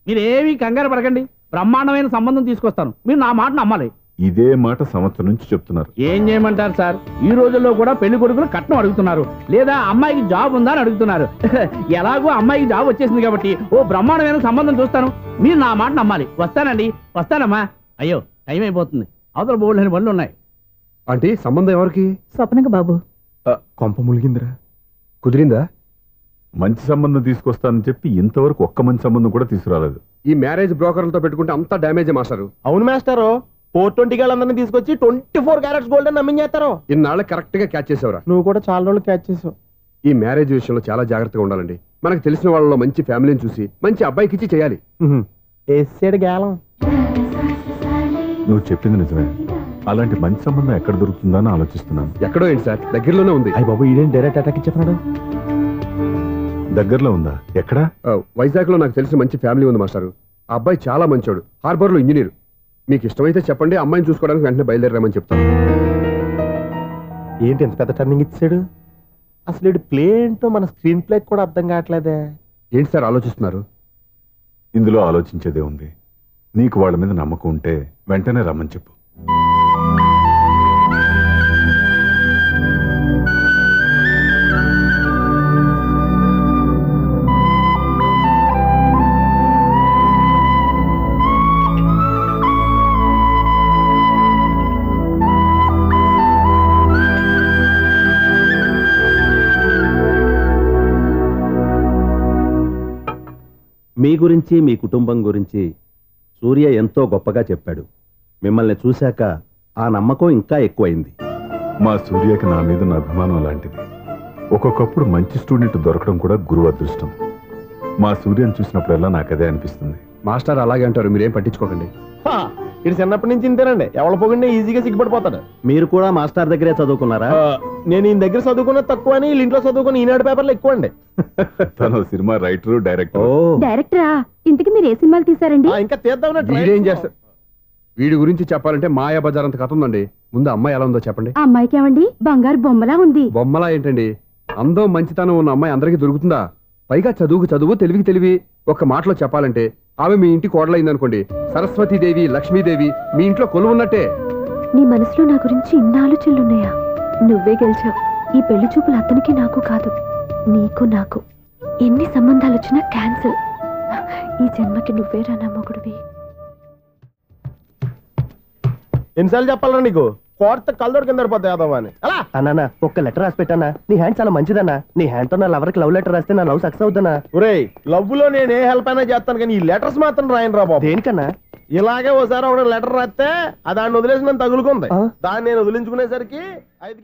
మీరేమీ కంగారు పడకండి, బ్రహ్మాండమైన సంబంధం తీసుకొస్తాను. మీరు నా మాట నమ్మాలి. ఇదే మాట సంవత్సరం నుంచి చెప్తున్నారు. ఏం చేయమంటారు సార్, ఈ రోజుల్లో కూడా పెళ్లి కొడుకులు కట్నం అడుగుతున్నారు, లేదా అమ్మాయికి జాబ్ ఉందా అని అడుగుతున్నారు. ఎలాగో అమ్మాయికి జాబ్ వచ్చేసింది కాబట్టి ఓ బ్రహ్మాండమైన సంబంధం చూస్తాను. మీరు నా మాట నమ్మాలి. వస్తానండి, వస్తానమ్మా. అయ్యో టైం అయిపోతుంది, అవతల బోల్డని పనులు ఉన్నాయి. ఆంటీ సంబంధం ఎవరికి? స్వప్నక బాబు. కొంప ములిగిందిరా. కుదిరిందా? మంచి సంబంధం తీసుకొస్తానని చెప్పి ఇంతవరకు ఒక్క మంచి సంబంధం కూడా తీసుకురాలేదు. ఈ మ్యారేజ్ బ్రోకర్లతో పెట్టుకుంటే అంతా డ్యామేజ్ మాస్టారు. అవును మాస్టారు, 420 గాళ్ళందరినీ తీసుకొచ్చి 24 క్యారెట్స్ గోల్డ్ అని నమ్మించేస్తారు. ఇన్నాళ్ళ కరెక్ట్ గా క్యాచ్ చేసేవరా? నువ్వు కూడా చాలా రోజులు క్యాచ్ చేసావు. ఈ మ్యారేజ్ విషయంలో చాలా జాగ్రత్తగా ఉండాలండి. మనకు తెలిసిన వాళ్ళలో మంచి ఫ్యామిలీని చూసి మంచి అబ్బాయికి ఇచ్చి చేయాలి. వేసాడు గాలం. నువ్వు చెప్పింది నిజమే. అలాంటి మంచి సంబంధం ఎక్కడ దొరుకుతుందా అని ఆలోచిస్తున్నాను. ఎక్కడో ఏంటి సార్, దగ్గరలోనే ఉంది. అయ్యి బాబు, ఈడేం డైరెక్ట్ అటాక్ ఇచ్చేస్తున్నాడు. దగ్గరలో ఉందా? ఎక్కడ? వైజాగ్ లో నాకు తెలిసిన మంచి ఫ్యామిలీ ఉంది మాస్టారు. ఆ అబ్బాయి చాలా మంచోడు, హార్బర్ లో ఇంజనీర్. మీకు ఇష్టమైతే చెప్పండి, అమ్మాయిని చూసుకోవడానికి వెంటనే బయలుదేరామని చెప్తాను. ఏంటి ఎంత పెద్ద టర్నింగ్ ఇచ్చాడు? అసలు ఇటు ప్లే ఏంటో మన స్క్రీన్ ప్లే కూడా అర్థం కావట్లేదే. ఏంటి సార్ ఆలోచిస్తున్నారు? ఇందులో ఆలోచించేదే ఉంది. నీకు వాళ్ళ మీద నమ్మకం ఉంటే వెంటనే రమ్మని చెప్పు. మీ గురించి, మీ కుటుంబం గురించి సూర్య ఎంతో గొప్పగా చెప్పాడు. మిమ్మల్ని చూశాక ఆ నమ్మకం ఇంకా ఎక్కువైంది. మా సూర్యకి నా మీద నా అభిమానం లాంటిది. ఒక్కొక్కప్పుడు మంచి స్టూడెంట్ దొరకడం కూడా గురువు అదృష్టం. మా సూర్యని చూసినప్పుడల్లా నాకు అదే అనిపిస్తుంది. మాస్టర్ అలాగే అంటారు, మీరేం పట్టించుకోకండి. ఇది చిన్నప్పటి నుంచి ఇంతేనండి, ఎవరి పోగండి ఈజీగా సిగ్గుపడిపోతాడు. మీరు కూడా మాస్టర్ దగ్గరే చదువుకున్నారా? నేను ఈయన దగ్గర చదువుకున్న తక్కువ అని ఇంట్లో చదువుకుని ఈనాడు పేపర్లు ఎక్కువ అండి. తను సినిమా రైటరు, డైరెక్టర్. డైరెక్టరా? ఇంతకీ మీరు ఏ సినిమాలు తీసారండి? ఇంకా తీద్దామని వీడేం చేస్తారు? వీడి గురించి చెప్పాలంటే మాయా బజార్ అంత కథ ఉందండి. ముందు అమ్మాయి ఎలా ఉందో చెప్పండి. ఆ అమ్మాయికి ఏమండి బంగారు బొమ్మలా ఉంది. బొమ్మలా ఏంటండి? అందం మంచితనం ఉన్న అమ్మాయి అందరికీ దొరుకుతుందా? పైగా చదువుకు చదువు, తెలివికి తెలివి. ఒక్క మాటలో చెప్పాలంటే ఆమె మీ ఇంటి కోడలైందనుకోండి, సరస్వతీదేవి, లక్ష్మీదేవి మీ ఇంట్లో కొలువు ఉన్నట్టే. నీ మనసులో నా గురించి ఇన్ని ఆలోచనలున్నాయా? నువ్వే గెలిచావు. ఈ పెళ్లి చూపులు అతనికి నాకు కాదు, నీకు నాకు. ఎన్ని సంబంధాలు వచ్చినా క్యాన్సిల్. ఈ జన్మకి నువ్వేరా నా మొగుడివి. ఎన్నిసార్లు చెప్పాలరా నీకు? కోర్త కల్దోడు కింద పడిపోతాయి యాదవ్ని. అలా అన్నా ఒక్క లెటర్ రాసి పెట్టానా? నీ హ్యాండ్ చాలా మంచిదన్నా. నీ హ్యాండ్ తో నా లవర్కి లవ్ లెటర్ రాస్తే నా లవ్ సక్సెస్ అవుతానా? ఒరేయ్, లవ్ లో నేను ఏ హెల్ప్ అయినా చేస్తాను, కానీ ఈ లెటర్స్ మాత్రం రాయను రా బాబు. దేనికన్నా? ఇలాగే ఓసారి ఒక లెటర్ రాస్తే దాన్ని వదిలేసి నన్ను తగులుకుంది. దాన్ని నేను వదిలించుకునేసరికి 5